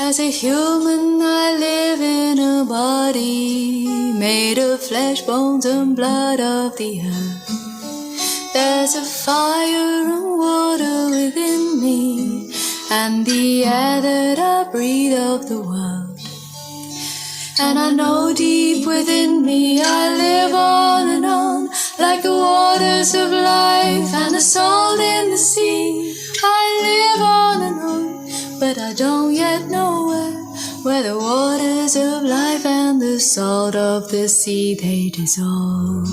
As a human, I live in a body made of flesh, bones, and blood of the earth. There's a fire and water within me, and the air that I breathe of the world. And I know deep within me I live on and on, like the waters of life and the salt in the sea. I live on and on, but I don't yet know where the waters of life and the salt of the sea they dissolve.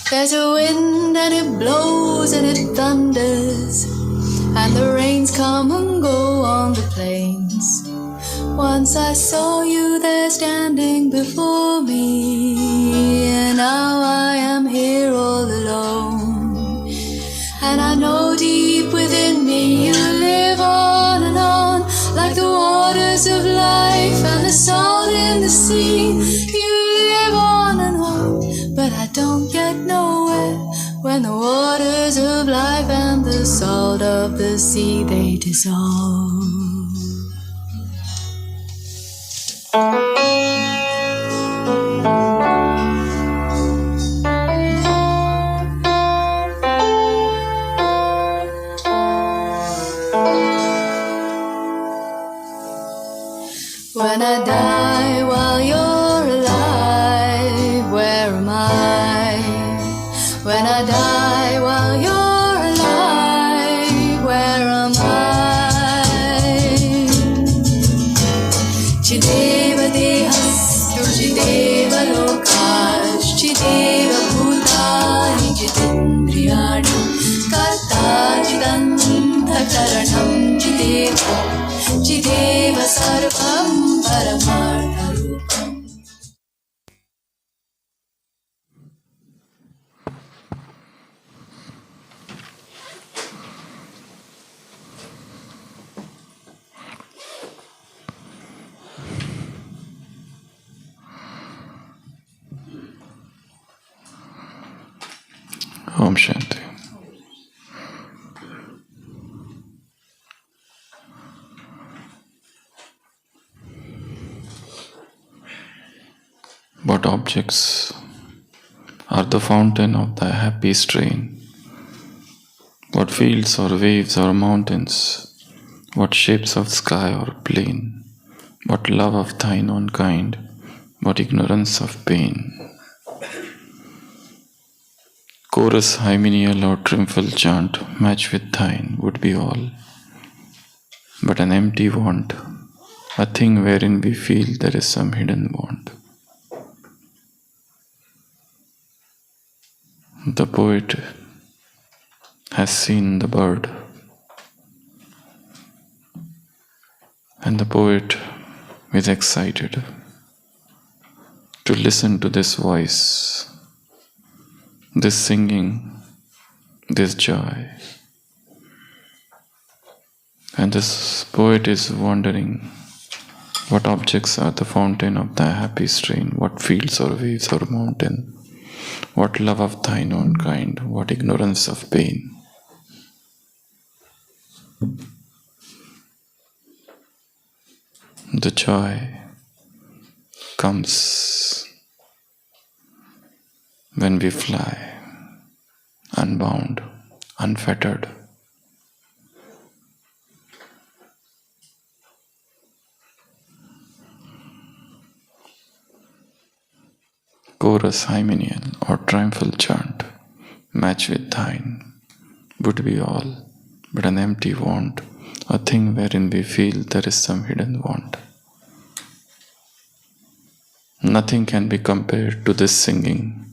There's a wind and it blows and it thunders, and the rains come and go on the plains. Once I saw you there standing before me, and now I am here all alone. And I know deep within me you live on and on, like the waters of life and the salt in the sea. You live on and on, but I don't yet know when the waters of life and the salt of the sea they dissolve. When I die while you're alive, where am I? When I die while you're alive, where am I? Chideva dehastu, chideva lokash, chideva bhutani, chidindriyani, karta chidanta karanam, chideva sarvam paramartha rupam. Om Shanti. What objects are the fountain of the happy strain? What fields or waves or mountains? What shapes of sky or plain? What love of thine own kind? What ignorance of pain? Chorus, hymeneal or triumphal chant match with thine would be all, but an empty want, a thing wherein we feel there is some hidden want. The poet has seen the bird, and the poet is excited to listen to this voice, this singing, this joy. And this poet is wondering, what objects are the fountain of thy happy strain? What fields or waves or mountain? What love of thine own kind? What ignorance of pain? The joy comes when we fly, unbound, unfettered. Chorus, hymeneal or triumphal chant match with thine would be all, but an empty want, a thing wherein we feel there is some hidden want. Nothing can be compared to this singing,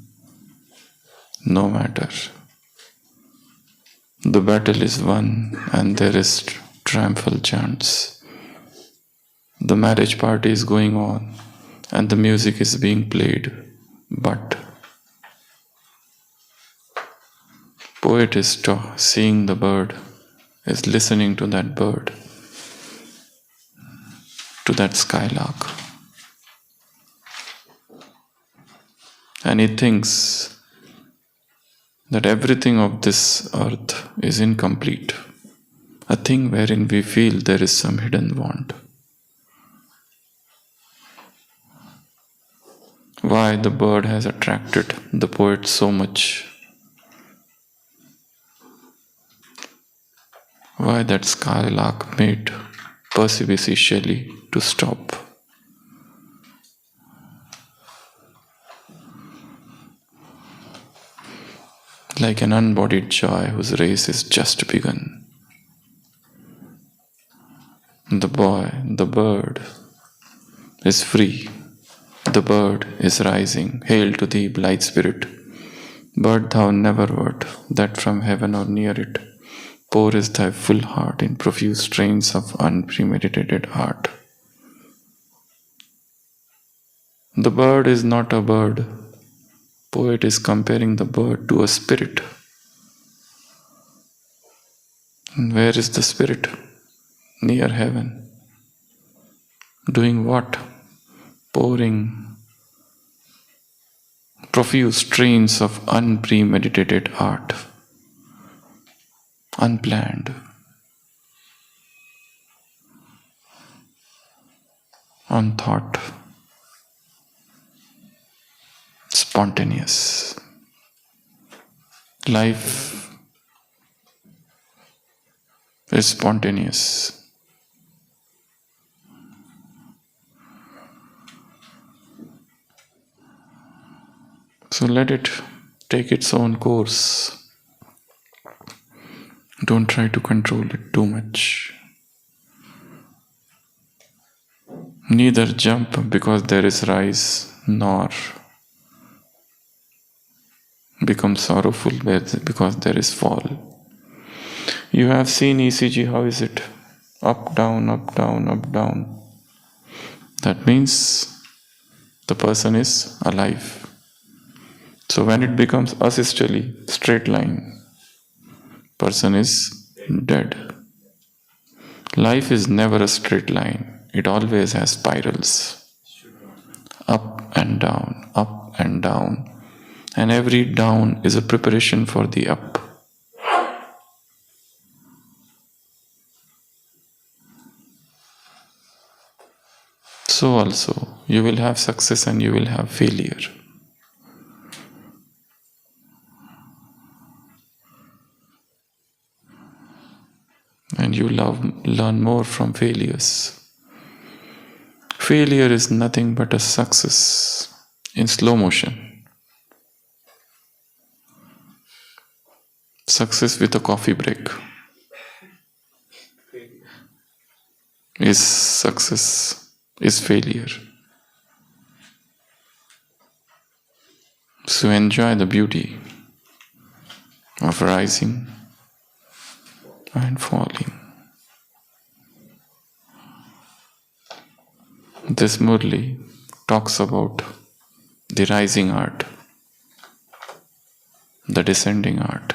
no matter. The battle is won and there is triumphal chants. The marriage party is going on and the music is being played, but poet is seeing the bird, is listening to that bird, to that skylark. And he thinks that everything of this earth is incomplete, a thing wherein we feel there is some hidden want. Why the bird has attracted the poet so much? Why that skylark made Percy Shelley to stop? Like an unbodied joy whose race is just begun. The bird is free. The bird is rising. Hail to thee, blithe spirit. Bird thou never wert, that from heaven or near it pourest thy full heart in profuse strains of unpremeditated art. The bird is not a bird. Poet is comparing the bird to a spirit. And where is the spirit? Near heaven. Doing what? Pouring profuse strains of unpremeditated art. Unplanned. Unthought. Spontaneous. Life is spontaneous. So let it take its own course. Don't try to control it too much. Neither jump because there is rise, nor become sorrowful because there is fall. You have seen ECG, how is it? Up, down, up, down, up, down. That means the person is alive. So when it becomes asystole, straight line, person is dead. Life is never a straight line. It always has spirals. Up and down, up and down. And every down is a preparation for the up. So also, you will have success and you will have failure. And you learn more from failures. Failure is nothing but a success in slow motion. Success with a coffee break is success, is failure. So enjoy the beauty of rising and falling. This Murli talks about the rising art, the descending art.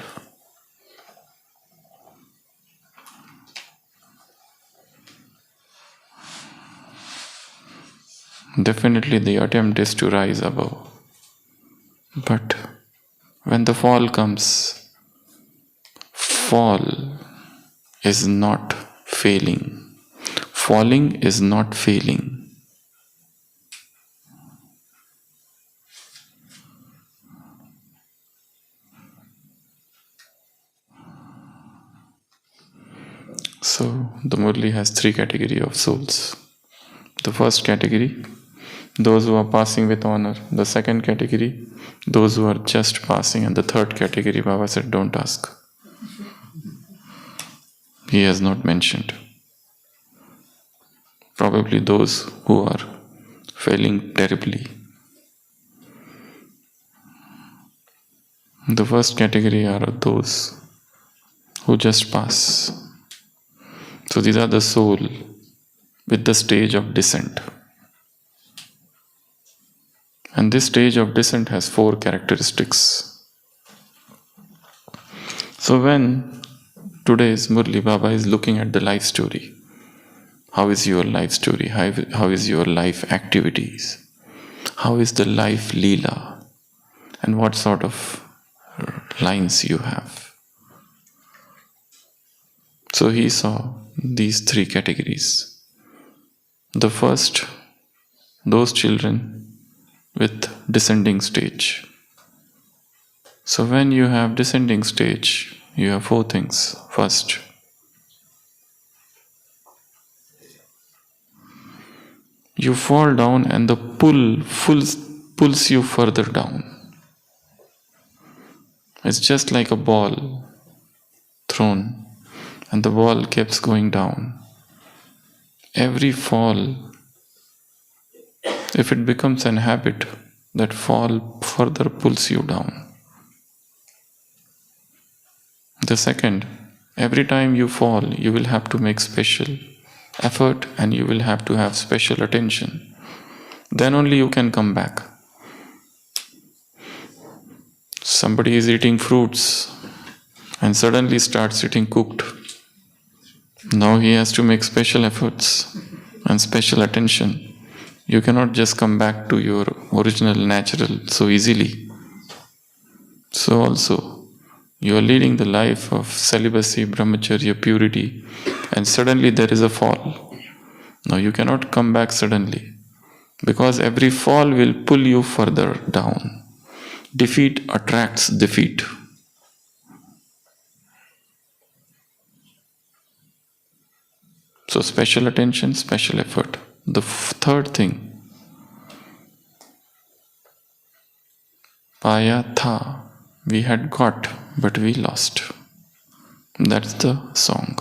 Definitely the attempt is to rise above. But when the fall comes, fall is not failing. Falling is not failing. So the Murli has 3 categories of souls. The first category, those who are passing with honor. The second category, those who are just passing. And the third category, Baba said, don't ask. He has not mentioned. Probably those who are failing terribly, The first category are those who just pass. So these are the soul with the stage of descent. And this stage of descent has 4 characteristics. So when today's Murli Baba is looking at the life story, how is your life story? How is your life activities? How is the life Leela? And what sort of lines you have? So he saw these 3 categories. The first, those children with descending stage. So when you have descending stage, you have 4 things. First, you fall down and the pull pulls you further down. It's just like a ball thrown and the ball keeps going down. Every fall, if it becomes an habit, that fall further pulls you down. The second, every time you fall, you will have to make special effort and you will have to have special attention. Then only you can come back. Somebody is eating fruits and suddenly starts eating cooked. Now he has to make special efforts and special attention. You cannot just come back to your original natural so easily. So also, you are leading the life of celibacy, brahmacharya, purity, and suddenly there is a fall. Now you cannot come back suddenly, because every fall will pull you further down. Defeat attracts defeat. So special attention, special effort. The third thing, Paya tha, we had got, but we lost. That's the song.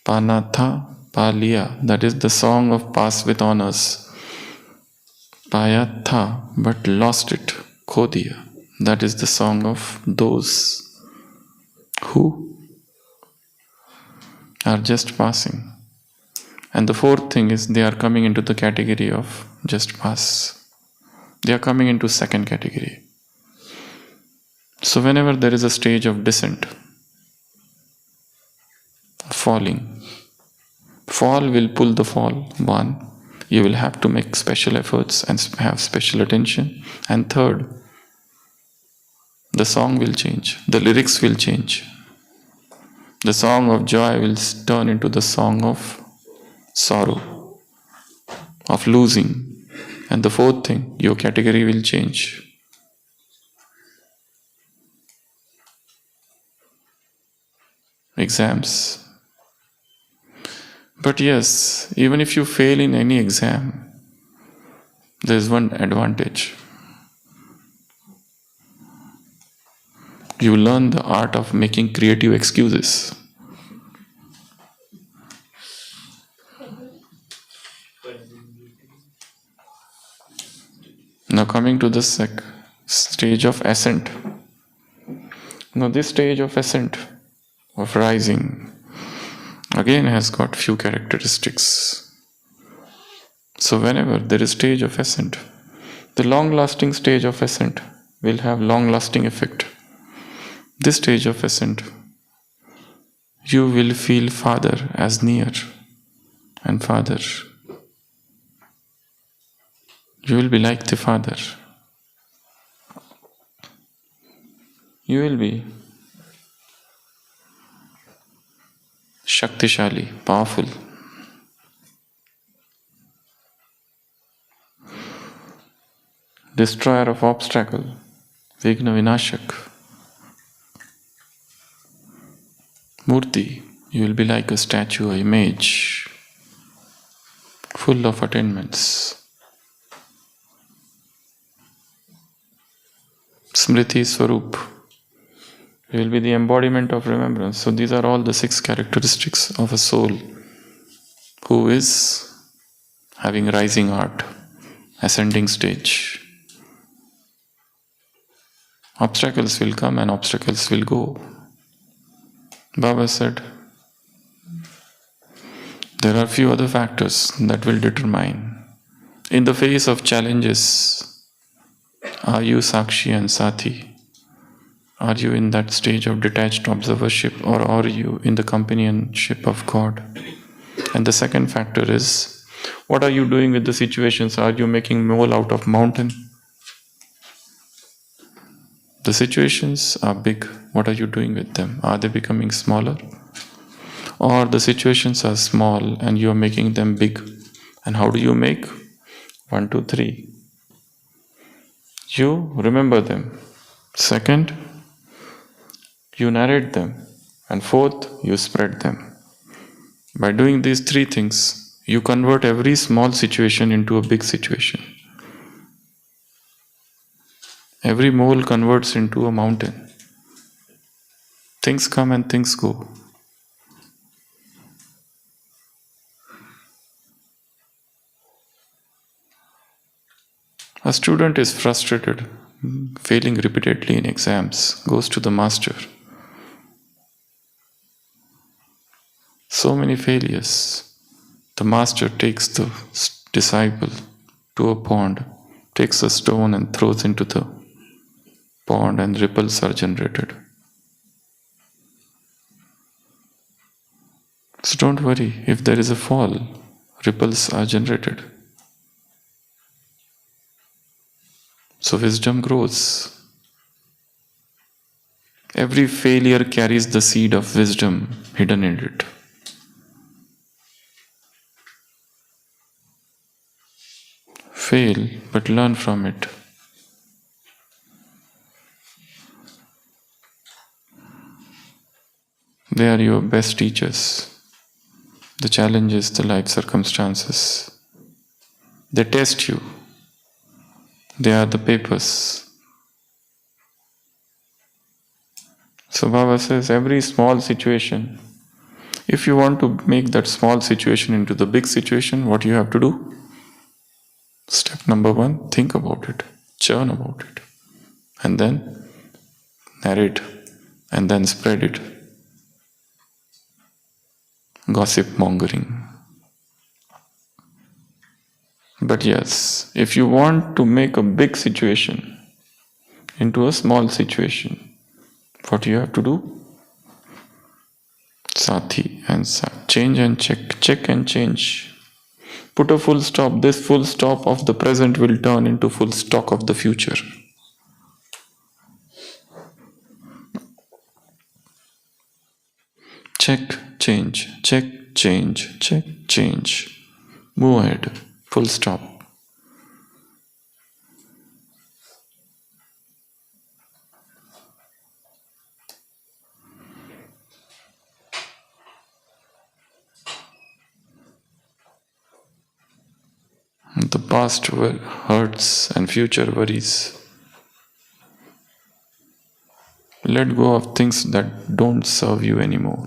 Pana tha, pa liya, that is the song of pass with honors. Paya tha, but lost it, kho diya. That is the song of those who are just passing. And the fourth thing is they are coming into the category of just pass. They are coming into second category. So whenever there is a stage of descent, falling, fall will pull the fall. One, you will have to make special efforts and have special attention. And third, the song will change, the lyrics will change. The song of joy will turn into the song of sorrow, of losing. And the fourth thing, your category will change. Exams. But yes, even if you fail in any exam, there is one advantage. You learn the art of making creative excuses. Now coming to the stage of ascent. Now this stage of ascent, of rising, again has got few characteristics. So whenever there is stage of ascent, the long-lasting stage of ascent will have long-lasting effect. This stage of ascent, you will feel Father as near, and Father, you will be like the Father. You will be Shaktishali, powerful. Destroyer of obstacle, Vigna Vinashak. Murti, you will be like a statue, an image, full of attainments. Smriti Swarup, you will be the embodiment of remembrance. So these are all the 6 characteristics of a soul who is having rising art, ascending stage. Obstacles will come and obstacles will go. Baba said, there are few other factors that will determine. In the face of challenges, are you Sakshi and Sathi? Are you in that stage of detached observership, or are you in the companionship of God? And the second factor is, what are you doing with the situations? Are you making mole out of mountain? The situations are big. What are you doing with them? Are they becoming smaller? Or the situations are small and you are making them big. And how do you make? 1, 2, 3. You remember them. Second, you narrate them. And fourth, you spread them. By doing these 3 things, you convert every small situation into a big situation. Every mole converts into a mountain. Things come and things go. A student is frustrated, failing repeatedly in exams, goes to the master. So many failures. The master takes the disciple to a pond, takes a stone and throws into the pond, and ripples are generated. So don't worry, if there is a fall, ripples are generated. So wisdom grows. Every failure carries the seed of wisdom hidden in it. Fail, but learn from it. They are your best teachers. The challenges, the life circumstances. They test you. They are the papers. So Baba says, every small situation, if you want to make that small situation into the big situation, what you have to do? Step number 1, think about it, churn about it, and then narrate, and then spread it. Gossip mongering. But yes, if you want to make a big situation into a small situation, what you have to do? Sathi and change and check and change. Put a full stop. This full stop of the present will turn into full stock of the future. Check, change, check, change, check, change. Move ahead. Full stop. The past hurts and future worries. Let go of things that don't serve you anymore.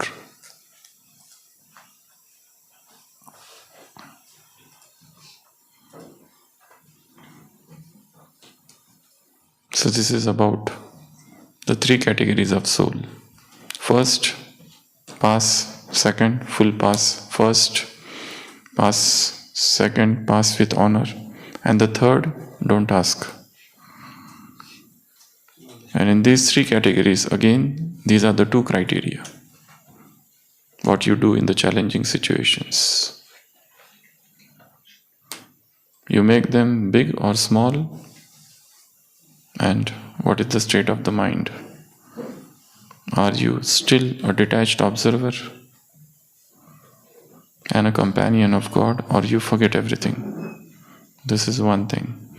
So this is about the 3 categories of soul. First, pass. Second, full pass. First, pass. Second, pass with honor. And the third, don't ask. And in these 3 categories, again, these are the 2 criteria. What you do in the challenging situations. You make them big or small, and what is the state of the mind? Are you still a detached observer and a companion of God, or you forget everything? This is one thing.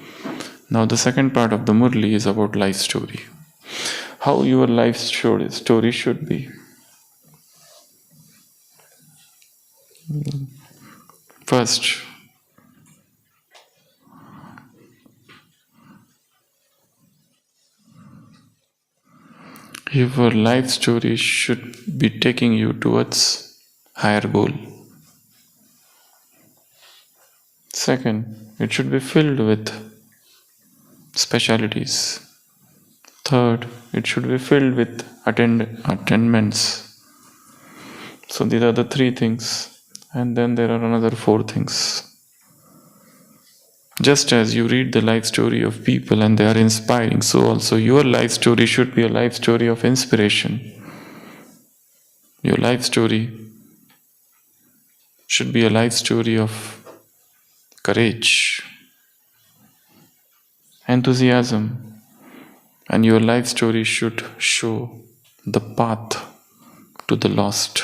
Now the second part of the Murli is about life story. How your life story should be. First, your life story should be taking you towards higher goal. Second, it should be filled with specialities, Third, it should be filled with attainments. So these are the three things. And then there are another four things. Just as you read the life story of people and they are inspiring, so also your life story should be a life story of inspiration. Your life story should be a life story of courage, enthusiasm, and your life story should show the path to the lost.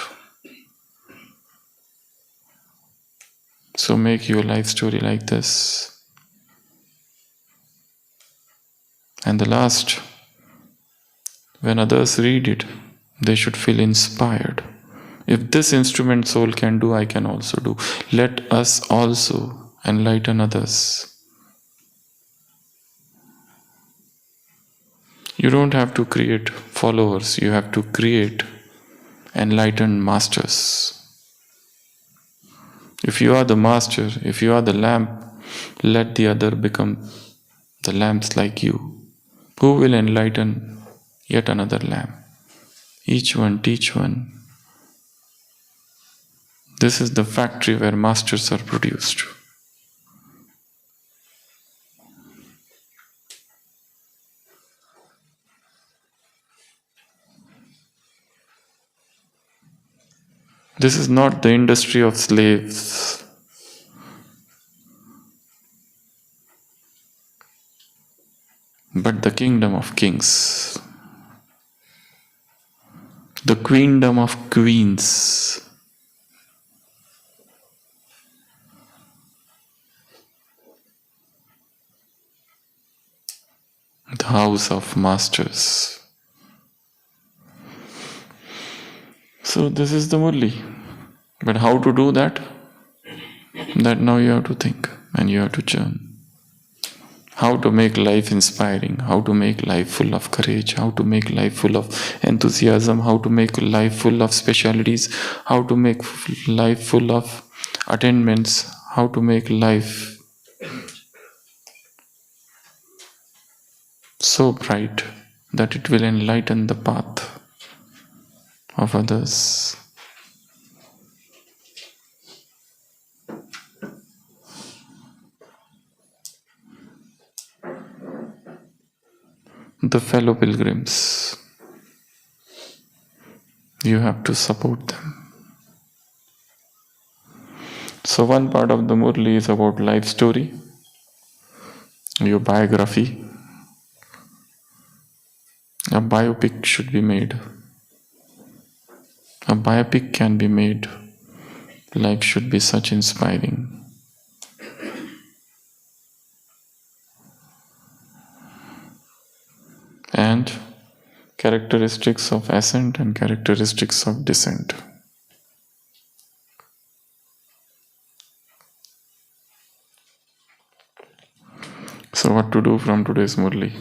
So make your life story like this. And the last, when others read it, they should feel inspired. If this instrument soul can do, I can also do. Let us also enlighten others. You don't have to create followers, you have to create enlightened masters. If you are the master, if you are the lamp, let the other become the lamps like you. Who will enlighten yet another lamp? Each one teach one. This is the factory where masters are produced. This is not the industry of slaves. But the kingdom of kings. The queendom of queens. The house of masters. So this is the Murli. But how to do that? That now you have to think and you have to churn. How to make life inspiring, how to make life full of courage, how to make life full of enthusiasm, how to make life full of specialities, how to make life full of attainments, how to make life so bright that it will enlighten the path of others. The fellow pilgrims, you have to support them. So one part of the Murli is about life story, your biography. A biopic should be made. A biopic can be made. Life should be such inspiring. And characteristics of ascent and characteristics of descent. So what to do from today's Murli?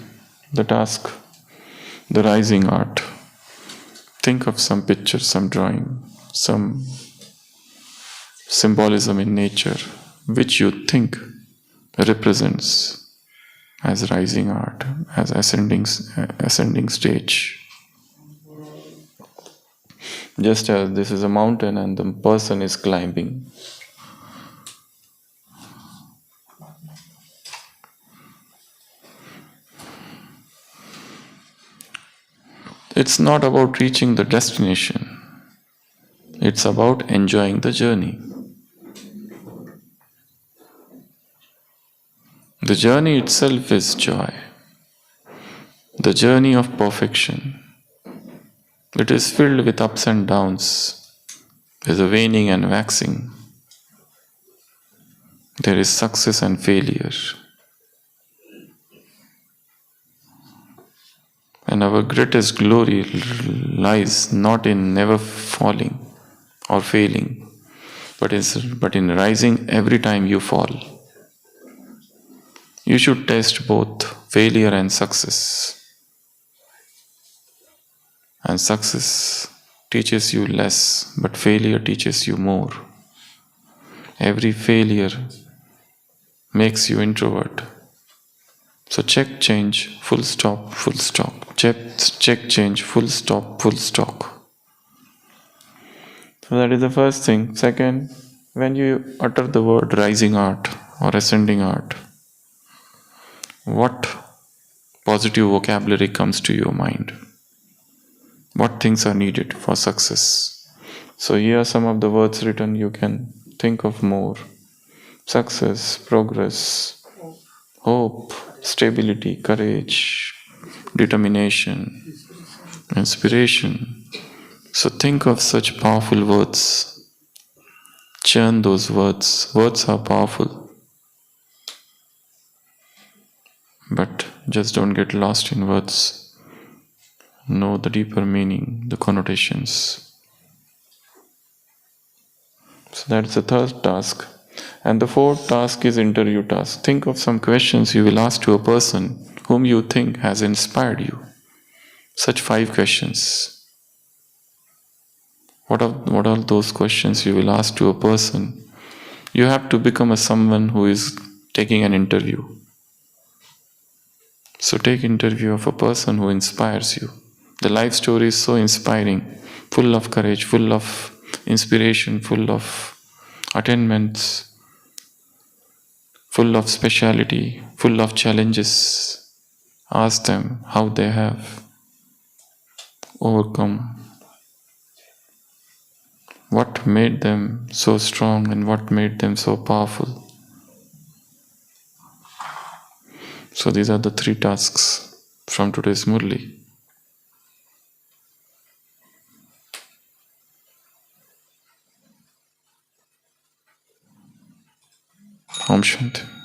The task, the rising art. Think of some picture, some drawing, some symbolism in nature which you think represents as rising art, as ascending stage. Just as this is a mountain and the person is climbing. It's not about reaching the destination. It's about enjoying the journey. The journey itself is joy. The journey of perfection. It is filled with ups and downs. There's a waning and waxing. There is success and failure. And our greatest glory lies not in never falling or failing, but in rising every time you fall. You should taste both failure and success. And success teaches you less, but failure teaches you more. Every failure makes you introvert. So check, change, full stop, full stop. Check, change, full stop, full stop. So that is the first thing. Second, when you utter the word rising art or ascending art, what positive vocabulary comes to your mind? What things are needed for success? So here are some of the words written. You can think of more. Success, progress, hope, stability, courage, determination, inspiration. So think of such powerful words. Churn those words. Words are powerful. But just don't get lost in words. Know the deeper meaning, the connotations. So that's the third task. And the fourth task is interview task. Think of some questions you will ask to a person whom you think has inspired you. Such 5 questions. What are those questions you will ask to a person? You have to become a someone who is taking an interview. So take interview of a person who inspires you. The life story is so inspiring, full of courage, full of inspiration, full of attainments, full of speciality, full of challenges. Ask them how they have overcome, what made them so strong and what made them so powerful. So these are the 3 tasks from today's Murli. Om Shanti.